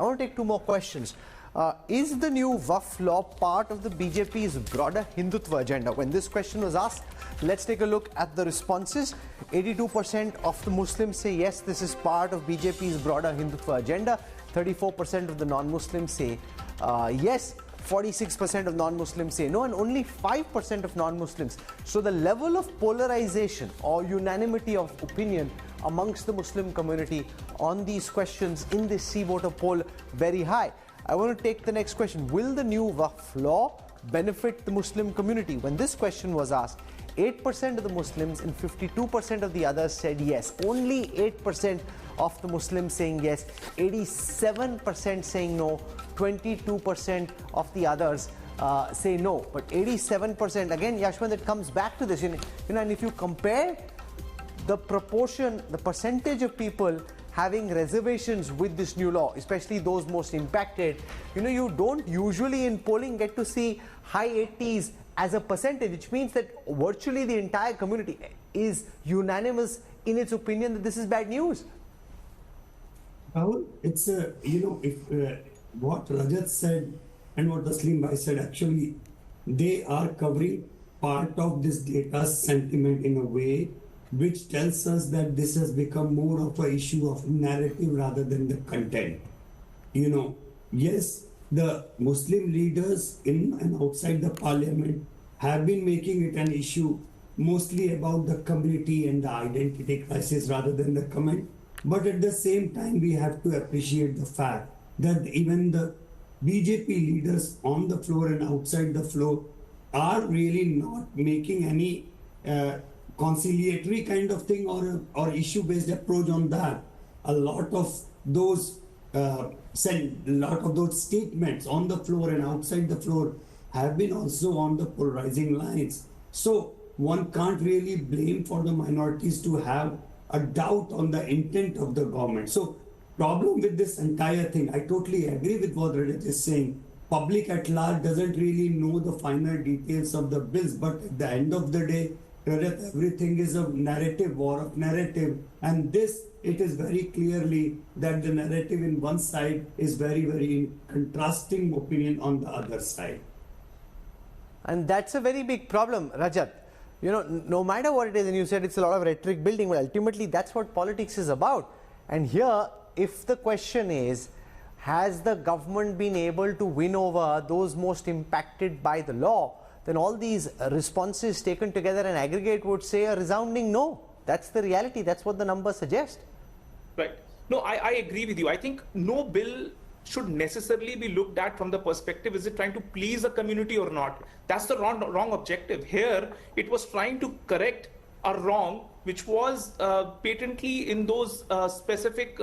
I want to take two more questions. Is the new Waqf law part of the BJP's broader Hindutva agenda? When this question was asked, let's take a look at the responses. 82% of the Muslims say yes, this is part of BJP's broader Hindutva agenda. 34% of the non-Muslims say yes. 46% of non-Muslims say no, and only 5% of non-Muslims. So the level of polarization or unanimity of opinion amongst the Muslim community on these questions in this see voter poll very high. I want to take the next question. Will the new Waqf law benefit the Muslim community? When this question was asked, 8% of the Muslims and 52% of the others said yes. Only 8% of the Muslims saying yes, 87% saying no, 22% of the others say no. But 87%, again, Yashwant, it comes back to this. And if you compare the proportion, the percentage of people having reservations with this new law, especially those most impacted, you don't usually in polling get to see high 80s as a percentage, which means that virtually the entire community is unanimous in its opinion that this is bad news. Rahul, it's what Rajat said and what Taslim Bhai said, actually, they are covering part of this data sentiment in a way which tells us that this has become more of an issue of narrative rather than the content. Yes, the Muslim leaders in and outside the parliament have been making it an issue mostly about the community and the identity crisis rather than the comment. But at the same time, we have to appreciate the fact that even the BJP leaders on the floor and outside the floor are really not making any conciliatory kind of thing or issue-based approach on that. A lot of those statements on the floor and outside the floor have been also on the polarizing lines. So one can't really blame for the minorities to have a doubt on the intent of the government. So problem with this entire thing, I totally agree with what Rajat is saying. Public at large doesn't really know the finer details of the bills, but at the end of the day, Rajat, everything is a narrative, war of narrative. And this, it is very clearly that the narrative in one side is very, very contrasting opinion on the other side. And that's a very big problem, Rajat. No matter what it is, and you said it's a lot of rhetoric building, but ultimately that's what politics is about. And here, if the question is, has the government been able to win over those most impacted by the law, then all these responses taken together and aggregate would say a resounding no. That's the reality. That's what the numbers suggest. Right. No, I agree with you. I think no bill should necessarily be looked at from the perspective, is it trying to please a community or not? That's the wrong objective. Here, it was trying to correct a wrong which was patently in those specific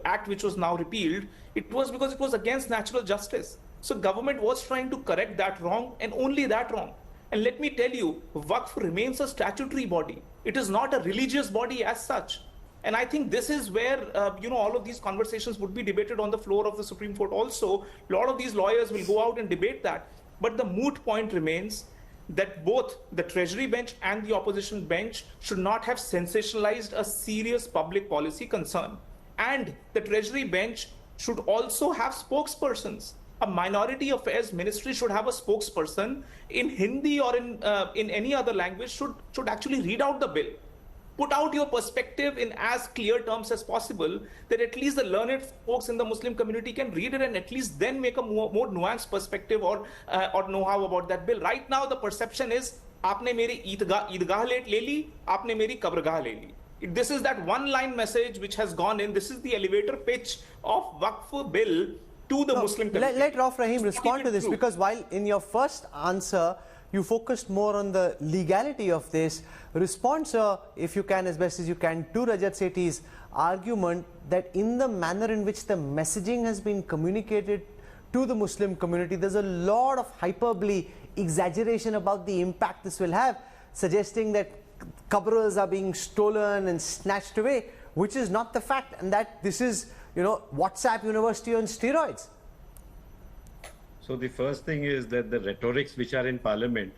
act which was now repealed. It was because it was against natural justice. So government was trying to correct that wrong and only that wrong. And let me tell you, Waqf remains a statutory body. It is not a religious body as such. And I think this is where, all of these conversations would be debated on the floor of the Supreme Court also. A lot of these lawyers will go out and debate that. But the moot point remains that both the Treasury bench and the opposition bench should not have sensationalized a serious public policy concern. And the Treasury bench should also have spokespersons. A minority affairs ministry should have a spokesperson in Hindi or in any other language should actually read out the bill. Put out your perspective in as clear terms as possible, that at least the learned folks in the Muslim community can read it and at least then make a more nuanced perspective or know-how about that bill. Right now, the perception is, aapne meri Eidgah le li, aapne meri kabrgah le li. This is that one-line message which has gone in. This is the elevator pitch of Waqf bill to the Muslim community. Let Rauf Rahim respond to this, because while in your first answer, you focused more on the legality of this. Respond, sir, if you can, as best as you can, to Rajat Sethi's argument that in the manner in which the messaging has been communicated to the Muslim community, there's a lot of hyperbole, exaggeration about the impact this will have, suggesting that qabrs are being stolen and snatched away, which is not the fact, and that this is, WhatsApp university on steroids. So the first thing is that the rhetorics which are in Parliament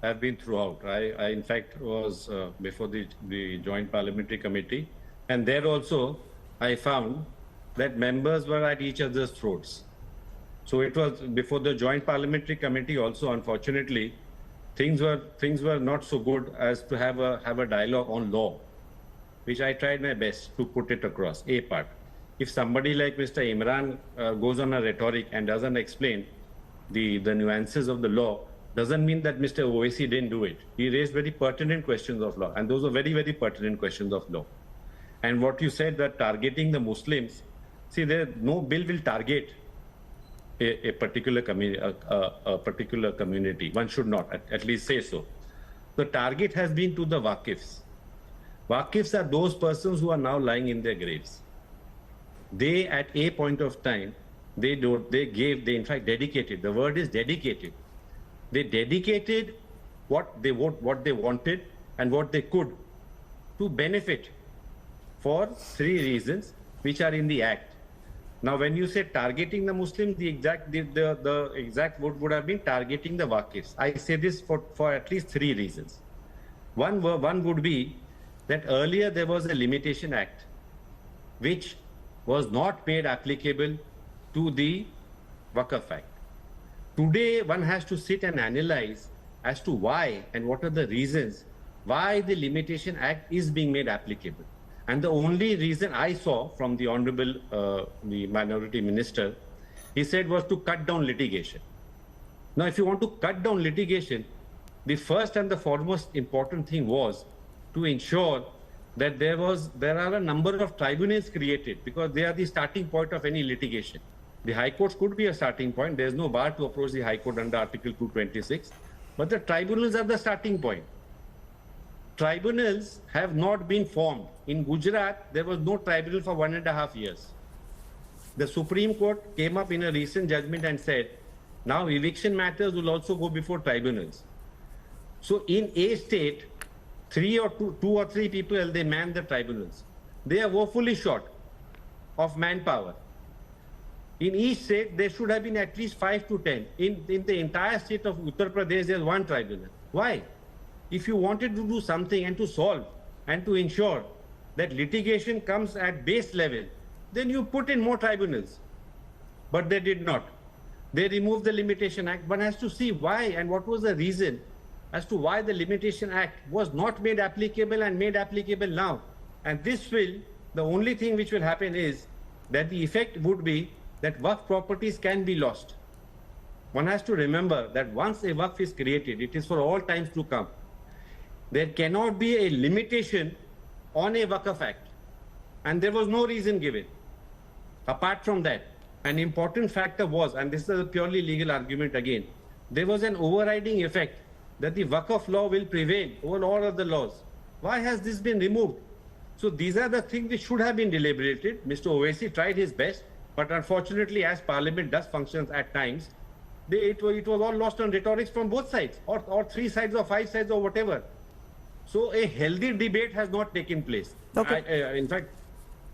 have been throughout. I in fact was before the Joint Parliamentary Committee, and there also I found that members were at each other's throats. So it was before the Joint Parliamentary Committee also, unfortunately, things were not so good as to have a dialogue on law, which I tried my best to put it across, a part. If somebody like Mr. Imran goes on a rhetoric and doesn't explain the nuances of the law, doesn't mean that Mr. Owaisi didn't do it. He raised very pertinent questions of law, and those are very, very pertinent questions of law. And what you said, that targeting the Muslims, see, no bill will target a particular community. One should not, at least say so. The target has been to the Waqifs. Waqifs are those persons who are now lying in their graves. They, at a point of time, they in fact dedicated. The word is dedicated. They dedicated what they wanted and what they could to benefit for 3 reasons which are in the act. Now, when you say targeting the Muslims, the exact word would have been targeting the Waqifs. I say this for at least 3 reasons. One would be that earlier there was a limitation act which was not made applicable to the Waqf Act. Today, one has to sit and analyze as to why and what are the reasons why the Limitation Act is being made applicable. And the only reason I saw from the Honorable the Minority Minister, he said, was to cut down litigation. Now, if you want to cut down litigation, the first and the foremost important thing was to ensure that there are a number of tribunals created, because they are the starting point of any litigation. The High Courts could be a starting point. There is no bar to approach the High Court under Article 226, but the tribunals are the starting point. Tribunals have not been formed. In Gujarat, there was no tribunal for 1.5 years. The Supreme Court came up in a recent judgment and said, now eviction matters will also go before tribunals. So in a state, 2 or 3 people, they man the tribunals. They are woefully short of manpower. In each state, there should have been at least 5 to 10. In the entire state of Uttar Pradesh, there's 1 tribunal. Why? If you wanted to do something and to solve and to ensure that litigation comes at base level, then you put in more tribunals. But they did not. They removed the Limitation Act. One has to see why and what was the reason as to why the Limitation Act was not made applicable and made applicable now. And this will, the only thing which will happen is that the effect would be that Waqf properties can be lost. One has to remember that once a Waqf is created, it is for all times to come. There cannot be a limitation on a Waqf Act. And there was no reason given. Apart from that, an important factor was, and this is a purely legal argument again, there was an overriding effect that the Waqf law will prevail over all other laws. Why has this been removed? So these are the things which should have been deliberated. Mr. Owaisi tried his best, but unfortunately, as Parliament does functions at times, it was all lost on rhetorics from both sides, or 3 sides or 5 sides or whatever. So a healthy debate has not taken place. Okay. In fact,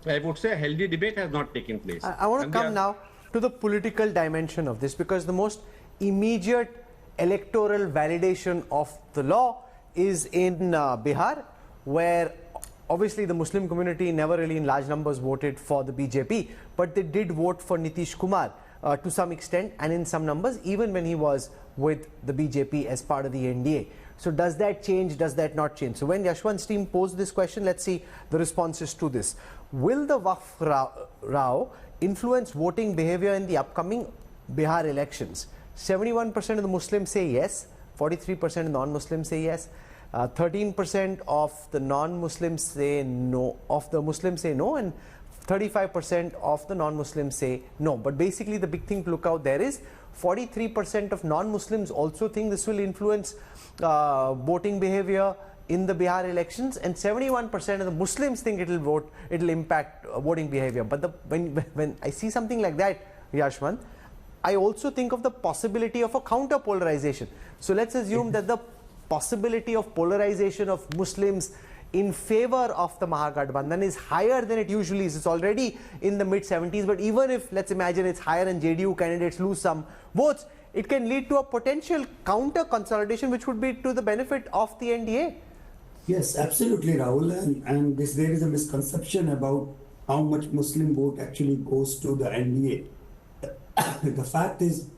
I would say a healthy debate has not taken place. I want to come now to the political dimension of this, because the most immediate electoral validation of the law is in Bihar, where obviously the Muslim community never really in large numbers voted for the BJP, but they did vote for Nitish Kumar to some extent and in some numbers, even when he was with the BJP as part of the NDA. So does that change? Does that not change? So when Yashwant's team posed this question, let's see the responses to this. Will the Waqf Rao influence voting behavior in the upcoming Bihar elections? 71% of the Muslims say yes, 43% of non-Muslims say yes, 13% of the non-Muslims say no, of the Muslims say no, and 35% of the non-Muslims say no. But basically the big thing to look out there is 43% of non-Muslims also think this will influence voting behavior in the Bihar elections, and 71% of the Muslims think it'll impact voting behavior. But when I see something like that, Yashwant, I also think of the possibility of a counter-polarization. So let's assume that the possibility of polarization of Muslims in favor of the Mahagathbandhan is higher than it usually is. It's already in the mid-70s, but even if, let's imagine, it's higher and JDU candidates lose some votes, it can lead to a potential counter-consolidation which would be to the benefit of the NDA. Yes, absolutely, Rahul. And there is a misconception about how much Muslim vote actually goes to the NDA. The fact is,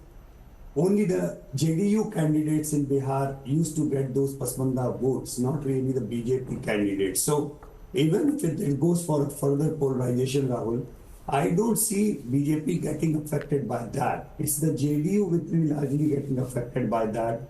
only the JDU candidates in Bihar used to get those Pasmanda votes, not really the BJP candidates. So even if it goes for a further polarization, Rahul, I don't see BJP getting affected by that. It's the JDU which will largely getting affected by that.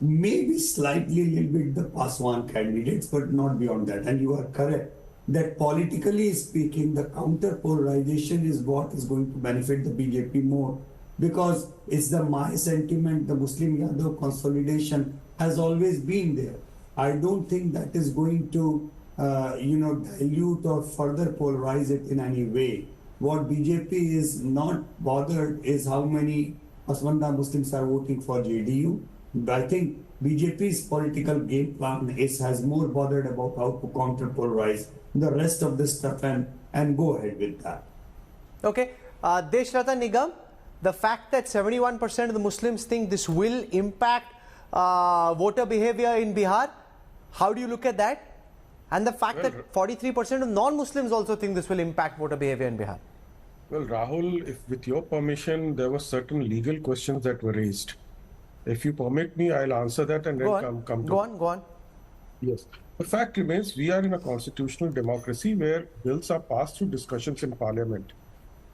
Maybe slightly a little bit the Paswan candidates, but not beyond that. And you are correct that politically speaking, the counter-polarization is what is going to benefit the BJP more, because it's the my sentiment, the Muslim Yadav consolidation has always been there. I don't think that is going to, dilute or further polarize it in any way. What BJP is not bothered is how many Pasmanda Muslims are voting for JDU. I think BJP's political game plan has more bothered about how to counter-polarize the rest of this stuff and go ahead with that. Okay. Deshrata Nigam, the fact that 71% of the Muslims think this will impact voter behavior in Bihar, how do you look at that? And the fact that 43% of non-Muslims also think this will impact voter behavior in Bihar. Well, Rahul, if with your permission, there were certain legal questions that were raised. If you permit me, I'll answer that and then come to... Go on. Yes. The fact remains, we are in a constitutional democracy where bills are passed through discussions in parliament.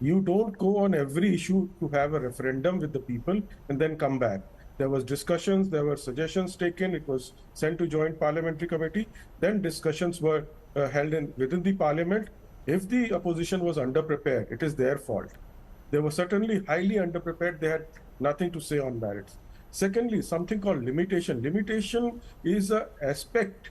You don't go on every issue to have a referendum with the people and then come back. There was discussions, there were suggestions taken, it was sent to joint parliamentary committee, then discussions were held within the parliament. If the opposition was underprepared, it is their fault. They were certainly highly underprepared, they had nothing to say on merits. Secondly, something called limitation. Limitation is an aspect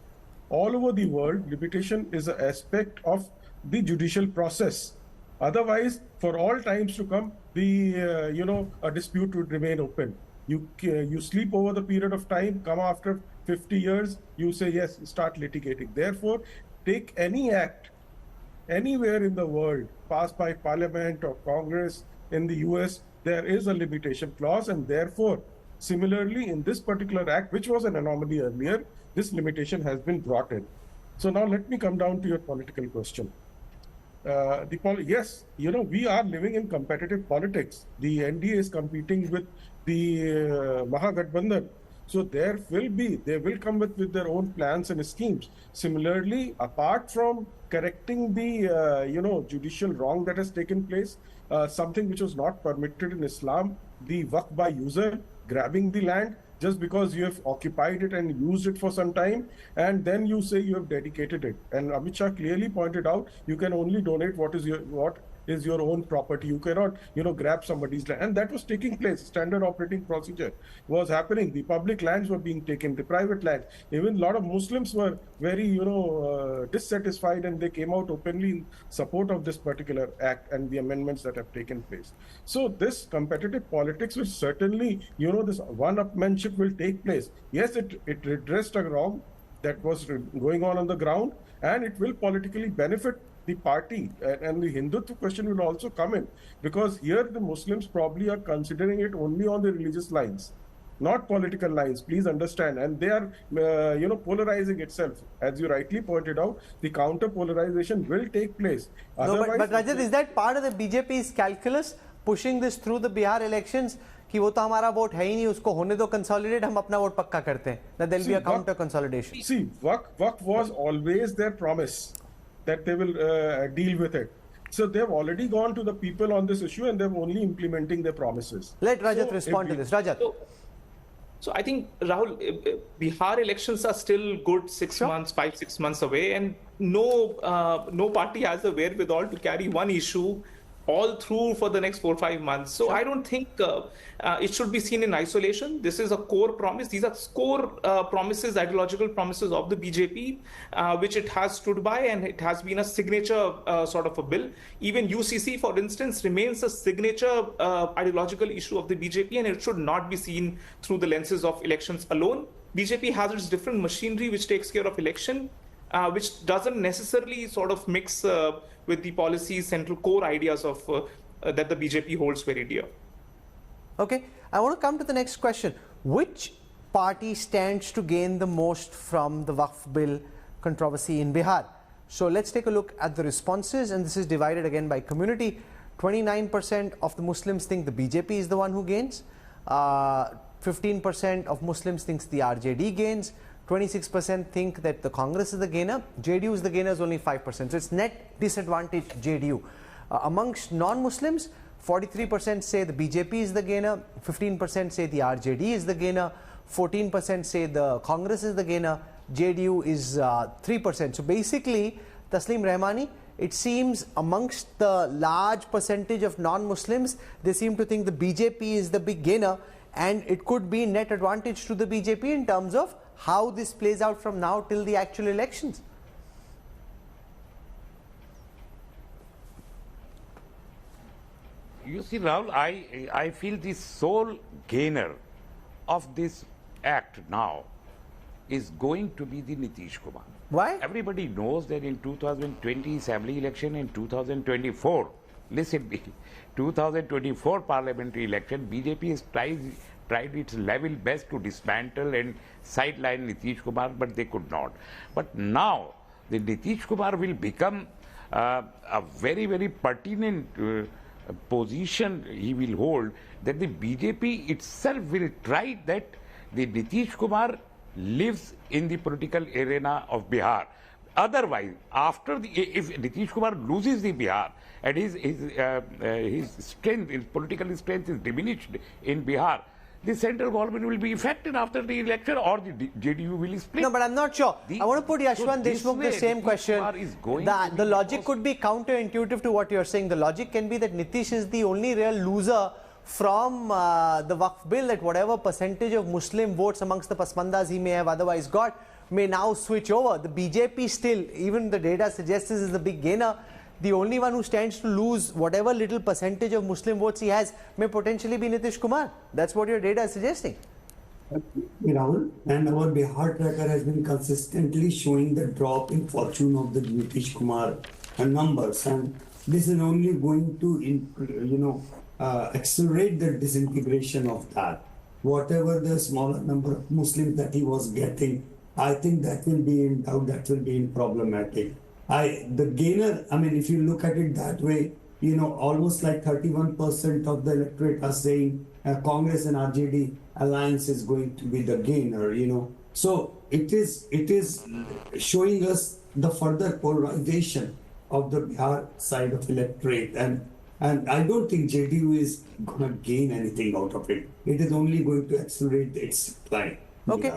all over the world. Limitation is an aspect of the judicial process. Otherwise, for all times to come, a dispute would remain open. You sleep over the period of time, come after 50 years, you say, yes, start litigating. Therefore, take any act anywhere in the world passed by parliament or Congress in the US, there is a limitation clause, and therefore, similarly, in this particular act, which was an anomaly earlier, this limitation has been brought in. So now let me come down to your political question. Yes, we are living in competitive politics. The NDA is competing with the Mahagathbandhan. So they will come with their own plans and schemes. Similarly, apart from correcting the, judicial wrong that has taken place, something which was not permitted in Islam, the Waqf by user, grabbing the land just because you have occupied it and used it for some time, and then you say you have dedicated it. And Amit Shah clearly pointed out, you can only donate what is your own property. You cannot, grab somebody's land. And that was taking place. Standard operating procedure was happening. The public lands were being taken, the private lands. Even a lot of Muslims were very, dissatisfied, and they came out openly in support of this particular act and the amendments that have taken place. So this competitive politics will certainly, this one-upmanship will take place. Yes, it redressed a wrong that was going on the ground, and it will politically benefit the party, and the Hindutva question will also come in, because here the Muslims probably are considering it only on the religious lines, not political lines. Please understand, and they are, polarizing itself. As you rightly pointed out, the counter-polarization will take place. No, but Rajat, is that part of the BJP's calculus, pushing this through the Bihar elections? कि वो तो हमारा vote है ही नहीं, उसको होने दो consolidate, हम अपना वोट पक्का करते हैं. That there will be a counter consolidation. See, Waqf was always their promise that they will deal with it. So they've already gone to the people on this issue, and they're only implementing their promises. Let Rajat respond to this. Rajat. So I think, Rahul, Bihar elections are still good 5-6 months away, and no party has the wherewithal to carry one issue all through for the next 4-5 months. So I don't think it should be seen in isolation. This is a core promise. These are core promises, ideological promises of the BJP, which it has stood by, and it has been a signature sort of a bill. Even UCC, for instance, remains a signature ideological issue of the BJP, and it should not be seen through the lenses of elections alone. BJP has its different machinery which takes care of election, which doesn't necessarily sort of mix with the policies, central core ideas of that the BJP holds very dear. Okay, I want to come to the next question. Which party stands to gain the most from the Waqf bill controversy in Bihar? So let's take a look at the responses, and this is divided again by community. 29% of the Muslims think the BJP is the one who gains. 15% of Muslims thinks the RJD gains. 26% think that the Congress is the gainer. JDU is the gainer, is only 5%. So it's net disadvantage JDU. Amongst non-Muslims, 43% say the BJP is the gainer. 15% say the RJD is the gainer. 14% say the Congress is the gainer. JDU is 3%. So basically, Taslim Rahmani, it seems amongst the large percentage of non-Muslims, they seem to think the BJP is the big gainer, and it could be net advantage to the BJP in terms of how this plays out from now till the actual elections. You see, Rahul, I feel the sole gainer of this act now is going to be the Nitish Kumar. Why? Everybody knows that in 2020 assembly election and 2024, listen me, 2024 parliamentary election, BJP has tried its level best to dismantle and sideline Nitish Kumar, but they could not. But now, the Nitish Kumar will become a very, very pertinent position he will hold, that the BJP itself will try that the Nitish Kumar lives in the political arena of Bihar. Otherwise, if Nitish Kumar loses the Bihar and his strength, his political strength is diminished in Bihar, the central government will be affected after the election, or the JDU will split. No, but I'm not sure. I want to put Yashwant Deshmukh the same question. The logic could be counterintuitive to what you're saying. The logic can be that Nitish is the only real loser from the Waqf bill, that whatever percentage of Muslim votes amongst the Pasmandas he may have otherwise got may now switch over. The BJP still, even the data suggests this is the big gainer. The only one who stands to lose whatever little percentage of Muslim votes he has may potentially be Nitish Kumar. That's what your data is suggesting. Rahul, and our Bihar tracker has been consistently showing the drop in fortune of the Nitish Kumar numbers, and this is only going to, accelerate the disintegration of that. Whatever the smaller number of Muslims that he was getting, I think that will be in doubt, that will be in problematic. The gainer, if you look at it that way, almost like 31% of the electorate are saying Congress and RJD alliance is going to be the gainer, So it is showing us the further polarization of the Bihar side of electorate, and I don't think JDU is going to gain anything out of it. It is only going to accelerate its decline. Okay.